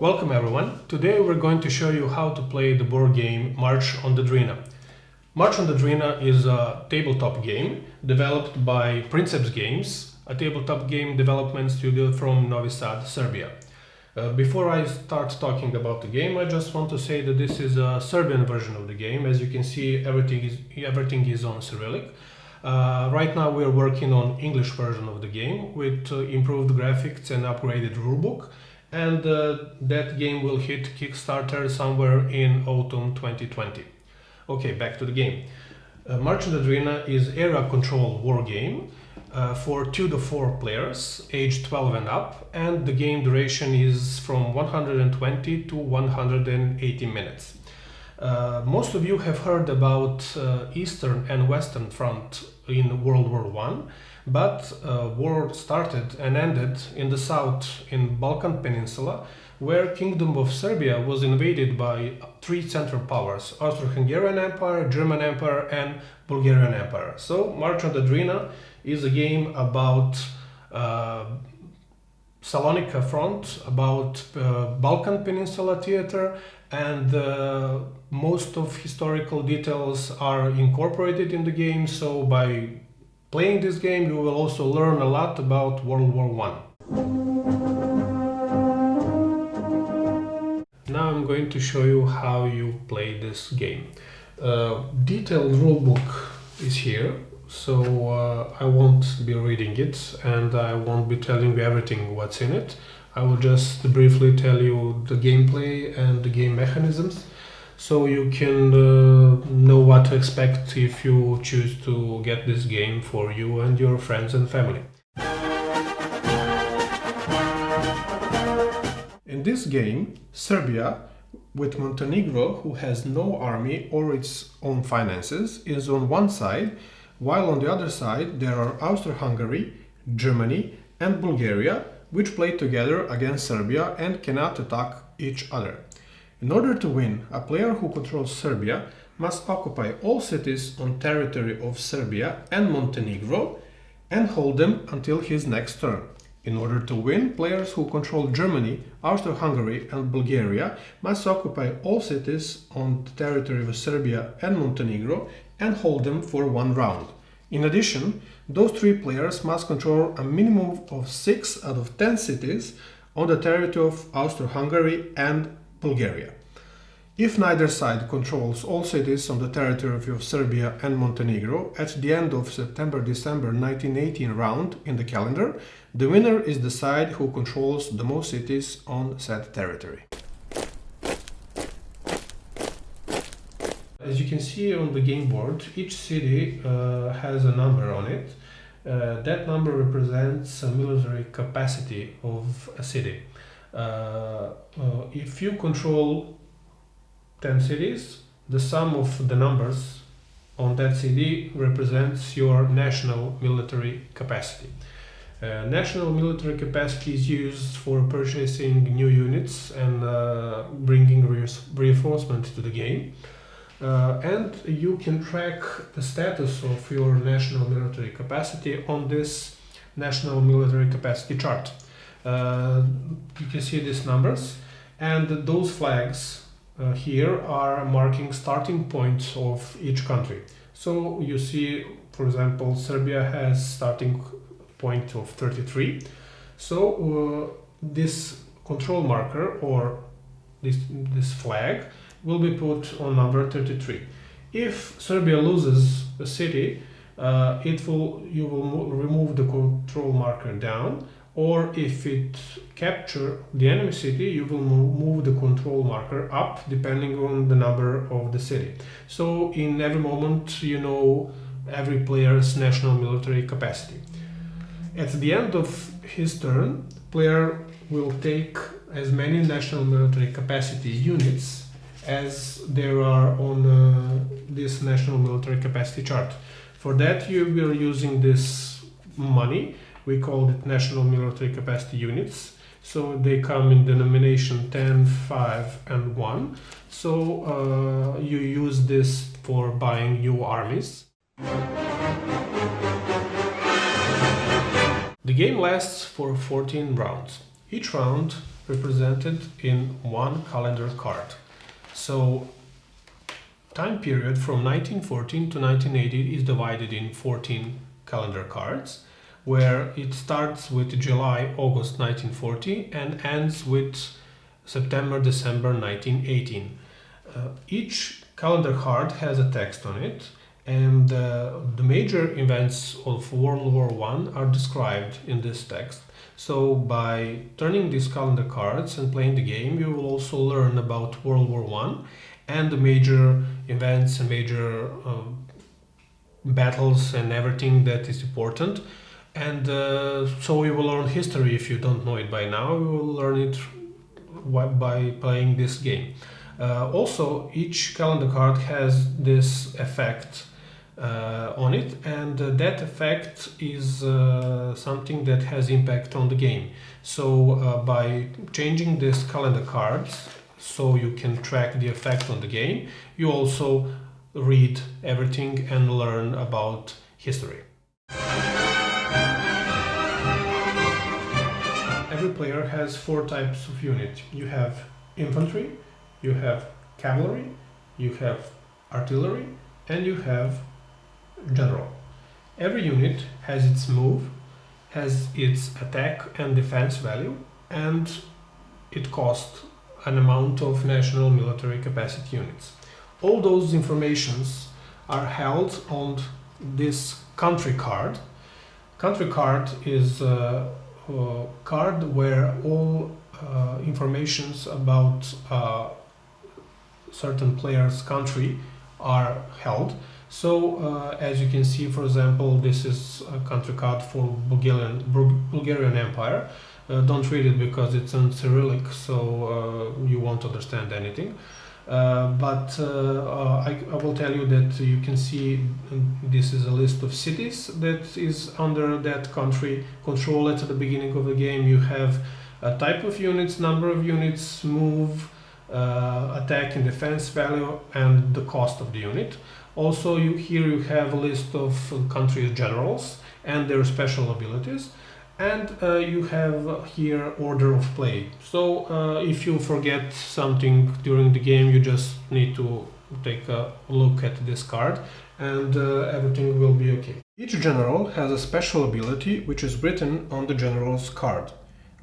Welcome everyone. Today we're going to show you how to play the board game March on the Drina. March on the Drina is a tabletop game developed by Princepsgames, a tabletop game development studio from Novi Sad, Serbia. Before I start talking about the game, I just want to say that this is a Serbian version of the game. As you can see, everything is on Cyrillic. Right now we're working on English version of the game with improved graphics and upgraded rulebook. And that game will hit Kickstarter somewhere in autumn 2020. Okay, back to the game. March on the Drina is area control war game for 2 to 4 players, aged 12 and up, and the game duration is from 120 to 180 minutes. Most of you have heard about Eastern and Western Front in World War I, but war started and ended in the south in Balkan Peninsula, where Kingdom of Serbia was invaded by 3 central powers: Austro-Hungarian Empire, German Empire and Bulgarian Empire. So March on the Drina is a game about Salonika Front, about Balkan Peninsula Theater, and most of historical details are incorporated in the game, so by playing this game you will also learn a lot about World War I. Now I'm going to show you how you play this game. Detailed rulebook is here, so I won't be reading it and I won't be telling you everything what's in it. I will just briefly tell you the gameplay and the game mechanisms, so you can know what to expect if you choose to get this game for you and your friends and family. In this game, Serbia, with Montenegro, who has no army or its own finances, is on one side, while on the other side there are Austro-Hungary, Germany and Bulgaria, which play together against Serbia and cannot attack each other. In order to win, a player who controls Serbia must occupy all cities on territory of Serbia and Montenegro and hold them until his next turn. In order to win, players who control Germany, Austro-Hungary and Bulgaria must occupy all cities on the territory of Serbia and Montenegro and hold them for 1 round. In addition, those 3 players must control a minimum of 6 out of 10 cities on the territory of Austro-Hungary and Bulgaria. If neither side controls all cities on the territory of Serbia and Montenegro at the end of September-December 1918 round in the calendar, the winner is the side who controls the most cities on said territory. As you can see on the game board, each city has a number on it. That number represents a military capacity of a city. If you control 10 cities, the sum of the numbers on that city represents your national military capacity. National military capacity is used for purchasing new units and bringing reinforcement to the game. And you can track the status of your national military capacity on this national military capacity chart. You can see these numbers, and those flags here are marking starting points of each country. So you see, for example, Serbia has starting point of 33. So this control marker or this flag will be put on number 33. If Serbia loses a city, you will remove the control marker down, or if it captures the enemy city, you will move the control marker up depending on the number of the city. So in every moment you know every player's national military capacity. At the end of his turn, player will take as many national military capacity units as there are on this national military capacity chart. For that we are using this money. We call it national military capacity units. So they come in denomination 10, 5 and 1. So you use this for buying new armies. The game lasts for 14 rounds. Each round represented in one calendar card. So time period from 1914 to 1980 is divided in 14 calendar cards, where it starts with July, August 1940 and ends with September, December 1918. Each calendar card has a text on it, and the major events of World War I are described in this text. So by turning these calendar cards and playing the game, you will also learn about World War I and the major events and major battles and everything that is important. And so you will learn history if you don't know it by now. You will learn it by playing this game. Also, each calendar card has this effect on it, and that effect is something that has impact on the game. So by changing these calendar cards so you can track the effect on the game, you also read everything and learn about history. Every player has 4 types of unit. You have infantry, you have cavalry, you have artillery, and you have general. Every unit has its move, has its attack and defense value, and it costs an amount of national military capacity units. All those informations are held on this country card. Country card is a card where all informations about certain player's country are held. So as you can see, for example, this is a country card for Bulgarian Empire. Don't read it because it's in Cyrillic, so you won't understand anything. But I will tell you that you can see this is a list of cities that is under that country control. At the beginning of the game you have a type of units, number of units, move, attack and defense value, and the cost of the unit. Also here you have a list of country's generals and their special abilities, and you have here order of play. So if you forget something during the game, you just need to take a look at this card and everything will be okay. Each general has a special ability which is written on the general's card.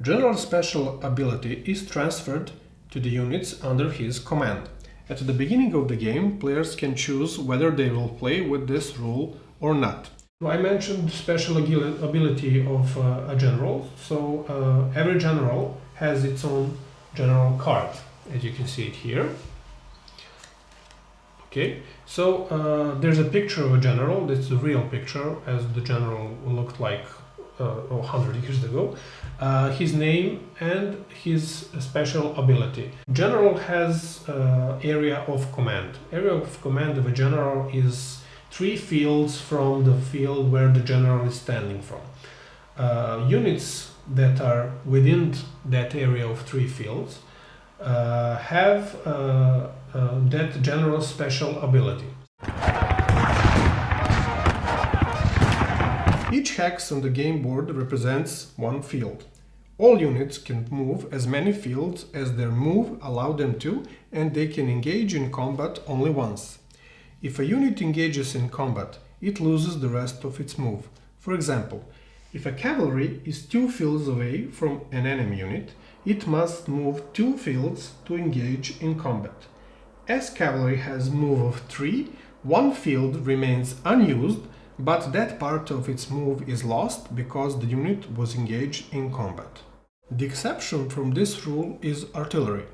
General's special ability is transferred to the units under his command. At the beginning of the game, players can choose whether they will play with this rule or not. I mentioned special ability of a general, so every general has its own general card, as you can see it here. Okay, so there's a picture of a general. That's the real picture as the general looked like 100 years ago. His name and his special ability. General has area of command. Area of command of a general is 3 fields from the field where the general is standing from. Units that are within that area of 3 fields have that general's special ability. Each hex on the game board represents 1 field. All units can move as many fields as their move allow them to, and they can engage in combat only once. If a unit engages in combat, it loses the rest of its move. For example, if a cavalry is 2 fields away from an enemy unit, it must move 2 fields to engage in combat. As cavalry has move of 3, 1 field remains unused, but that part of its move is lost because the unit was engaged in combat. The exception from this rule is artillery.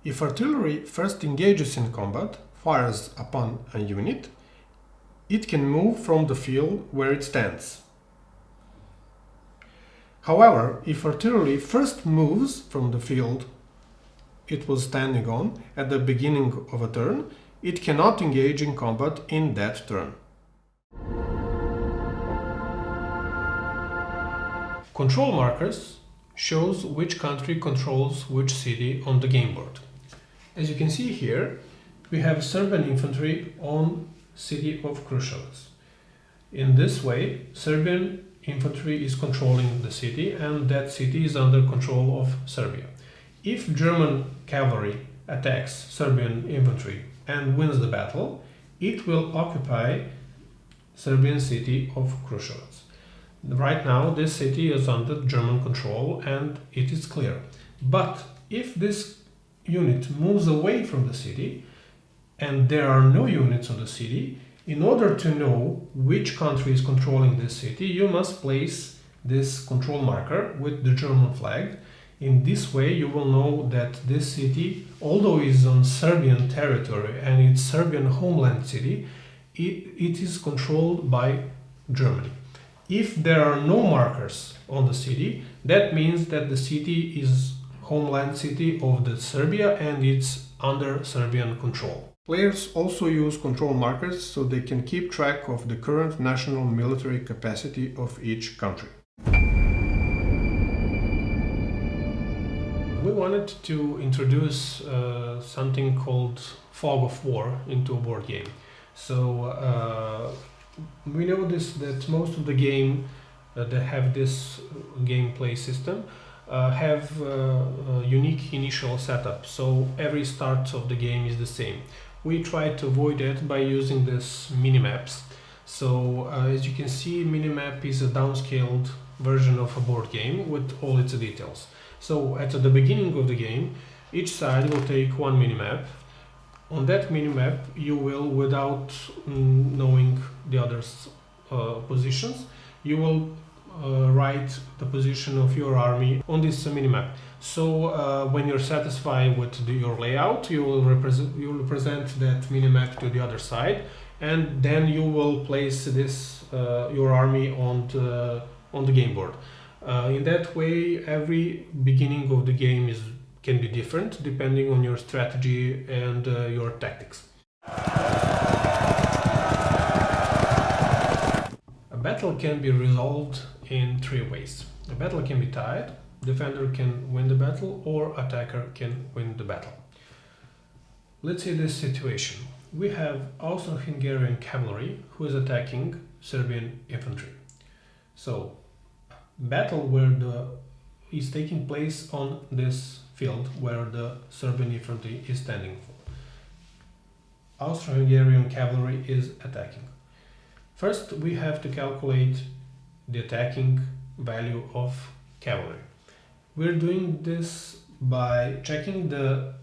If artillery first engages in combat, fires upon a unit, it can move from the field where it stands. However, if artillery first moves from the field it was standing on at the beginning of a turn, it cannot engage in combat in that turn. Control markers shows which country controls which city on the game board. As you can see here, we have Serbian infantry on city of Kruševac. In this way, Serbian infantry is controlling the city, and that city is under control of Serbia. If German cavalry attacks Serbian infantry and wins the battle, it will occupy Serbian city of Kruševac. Right now, this city is under German control and it is clear. But if this unit moves away from the city and there are no units on the city, in order to know which country is controlling this city, you must place this control marker with the German flag. In this way, you will know that this city, although it is on Serbian territory and it's Serbian homeland city, it is controlled by Germany. If there are no markers on the city, that means that the city is homeland city of the Serbia and it's under Serbian control. Players also use control markers so they can keep track of the current national military capacity of each country. We wanted to introduce something called Fog of War into a board game. So we know that most of the game that have this gameplay system have a unique initial setup. So every start of the game is the same. We try to avoid it by using this minimaps. So as you can see, minimap is a downscaled version of a board game with all its details. So at the beginning of the game, each side will take one minimap. On that minimap, you will, without knowing the others' positions, you will write the position of your army on this minimap. So when you're satisfied with your layout, you will present that minimap to the other side, and then you will place this your army on the game board. In that way, every beginning of the game can be different depending on your strategy and your tactics. A battle can be resolved in three ways. A battle can be tied, defender can win the battle, or attacker can win the battle. Let's see this situation. We have Austro-Hungarian cavalry who is attacking Serbian infantry. So, battle is taking place on this field where the Serbian infantry is standing for. Austro-Hungarian cavalry is attacking. First, we have to calculate the attacking value of cavalry. We're doing this by checking the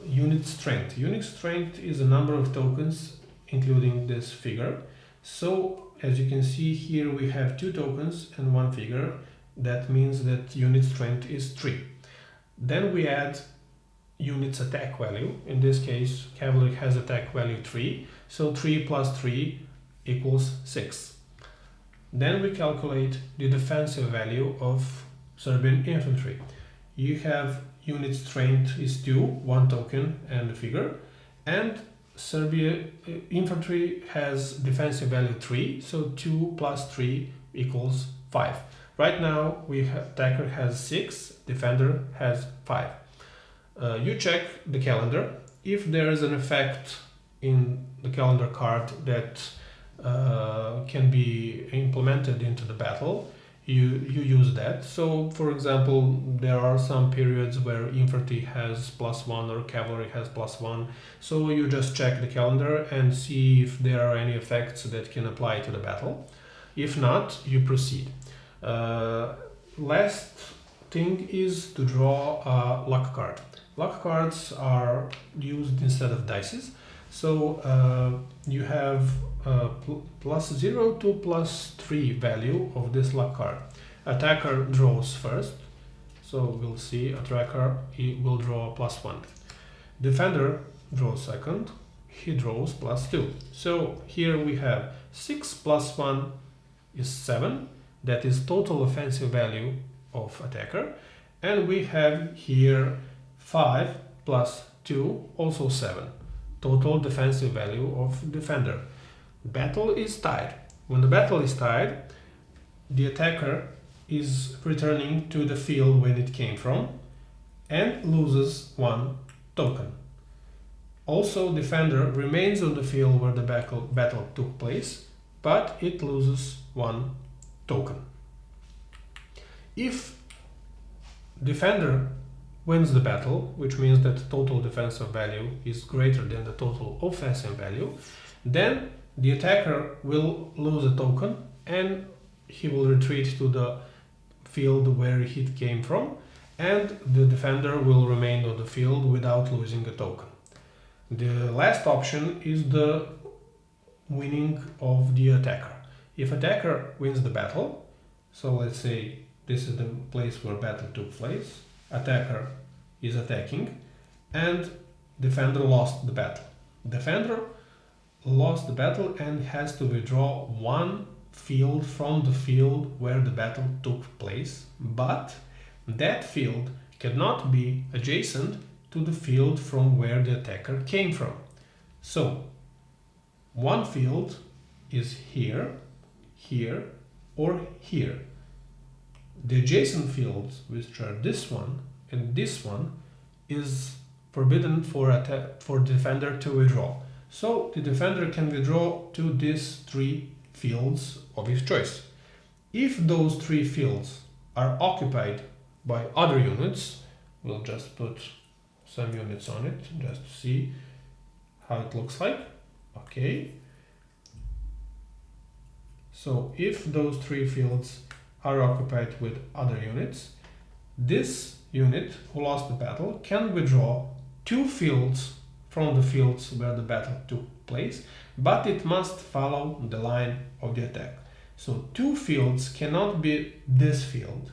unit strength. Unit strength is a number of tokens including this figure. So as you can see here, we have 2 tokens and 1 figure. That means that unit strength is 3. Then we add unit's attack value. In this case, cavalry has attack value 3. So 3 plus 3 equals 6. Then we calculate the defensive value of Serbian infantry. You have unit strength is 2, 1 token and a figure, and Serbia infantry has defensive value 3, so 2 plus 3 equals 5. Right now attacker has 6, defender has 5. You check the calendar. If there is an effect in the calendar card that can be implemented into the battle, you use that. So for example, there are some periods where infantry has +1 or cavalry has +1, so you just check the calendar and see if there are any effects that can apply to the battle. If not, you proceed. Last thing is to draw a luck card. Luck cards are used instead of dices. So you have +0 to +3 value of this luck card. Attacker draws first, so we'll see attacker will draw +1. Defender draws second, he draws +2. So here we have 6 plus 1 is 7, that is total offensive value of attacker, and we have here 5 plus 2, also 7. Total defensive value of defender. Battle is tied. When the battle is tied, the attacker is returning to the field when it came from and loses 1 token. Also, defender remains on the field where the battle took place, but it loses 1 token. If defender wins the battle, which means that total defensive value is greater than the total offensive value, then the attacker will lose a token and he will retreat to the field where he came from, and the defender will remain on the field without losing a token. The last option is the winning of the attacker. If attacker wins the battle, so let's say this is the place where battle took place, attacker is attacking, and defender lost the battle. Defender lost the battle and has to withdraw one field from the field where the battle took place, but that field cannot be adjacent to the field from where the attacker came from. So one field is here, here, or here. The adjacent fields, which are this one and this one, is forbidden for defender to withdraw. So the defender can withdraw to these three fields of his choice. If those three fields are occupied by other units, we'll just put some units on it just to see how it looks like. Okay. So if those three fields are occupied with other units, this unit who lost the battle can withdraw two fields from the fields where the battle took place, but it must follow the line of the attack. So two fields cannot be this field,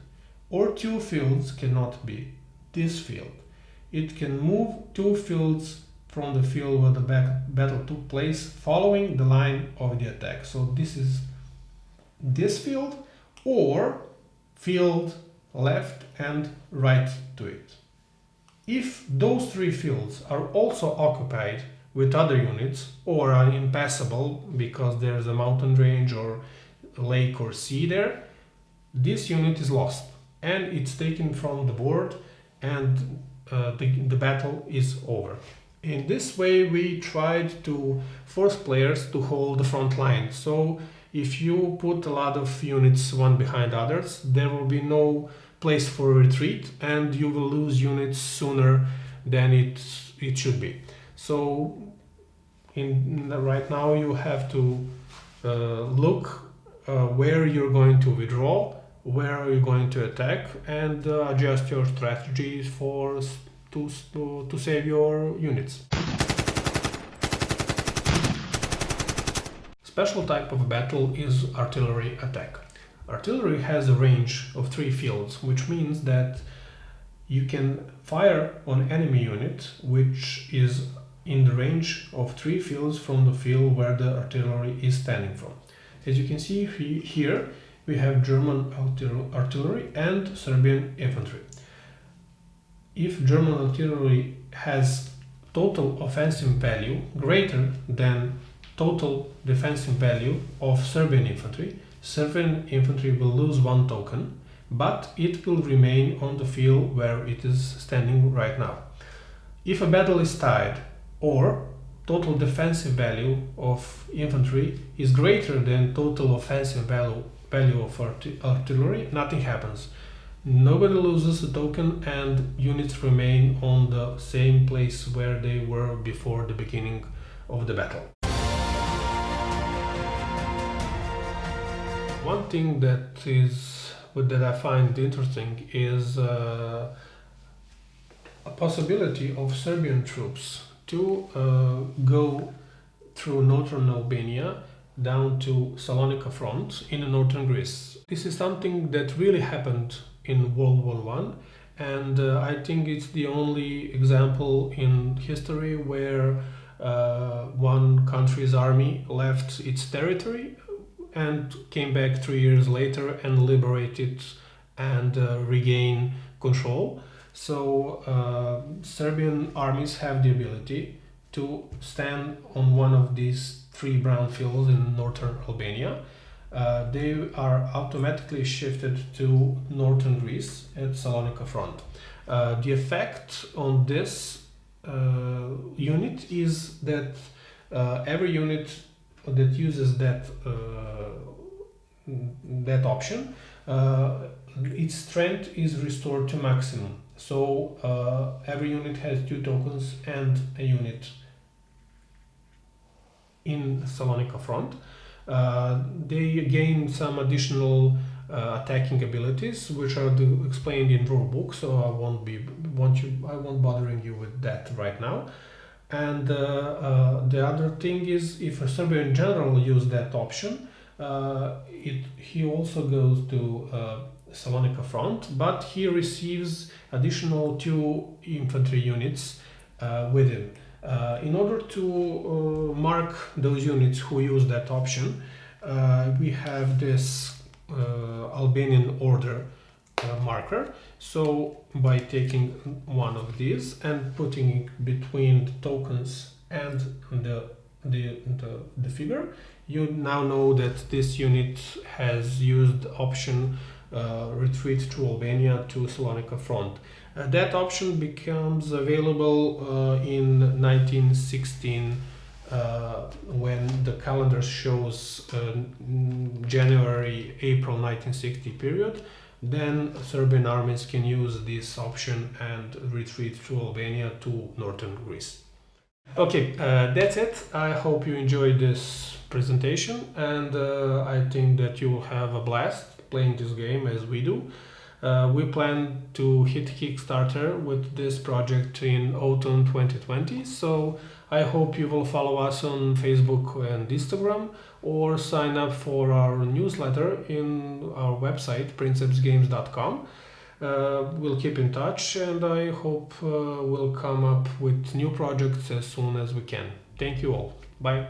or two fields cannot be this field. It can move two fields from the field where the battle took place following the line of the attack. So this is this field, or field left and right to it. If those three fields are also occupied with other units or are impassable because there's a mountain range or a lake or sea there, this unit is lost and it's taken from the board, and the battle is over. In this way we tried to force players to hold the front line. So if you put a lot of units one behind others, there will be no place for retreat and you will lose units sooner than it should be. So right now you have to look where you're going to withdraw, where are you going to attack, and adjust your strategies to save your units. Special type of battle is artillery attack. Artillery has a range of 3 fields, which means that you can fire on enemy unit which is in the range of 3 fields from the field where the artillery is standing from. As you can see here, we have German artillery and Serbian infantry. If German artillery has total offensive value greater than total defensive value of Serbian infantry will lose 1 token, but it will remain on the field where it is standing right now. If a battle is tied or total defensive value of infantry is greater than total offensive value of artillery, nothing happens. Nobody loses a token and units remain on the same place where they were before the beginning of the battle. One thing that I find interesting is a possibility of Serbian troops to go through northern Albania down to Salonika front in northern Greece. This is something that really happened in World War I, and I think it's the only example in history where one country's army left its territory and came back 3 years later and liberated and regain control. So Serbian armies have the ability to stand on one of these 3 brown fields in northern Albania. They are automatically shifted to northern Greece at Salonika front. The effect on this unit is that every unit that uses that that option, its strength is restored to maximum. So every unit has 2 tokens and a unit in Salonika front. They gain some additional attacking abilities, which are explained in rulebook, so I won't bothering you with that right now. And the other thing is, if a Serbian general use that option, he also goes to Salonika front, but he receives additional 2 infantry units with him. In order to mark those units who use that option, we have this Albanian order marker. So by taking one of these and putting it between the tokens and the figure, you now know that this unit has used the option retreat to Albania to Salonika front. That option becomes available in 1916 when the calendar shows January-April 1960 period. Then Serbian armies can use this option and retreat to Albania to northern Greece. Okay, that's it. I hope you enjoyed this presentation, and I think that you will have a blast playing this game as we do. We plan to hit Kickstarter with this project in autumn 2020, so I hope you will follow us on Facebook and Instagram, or sign up for our newsletter in our website princepsgames.com. We'll keep in touch, and I hope we'll come up with new projects as soon as we can. Thank you all. Bye.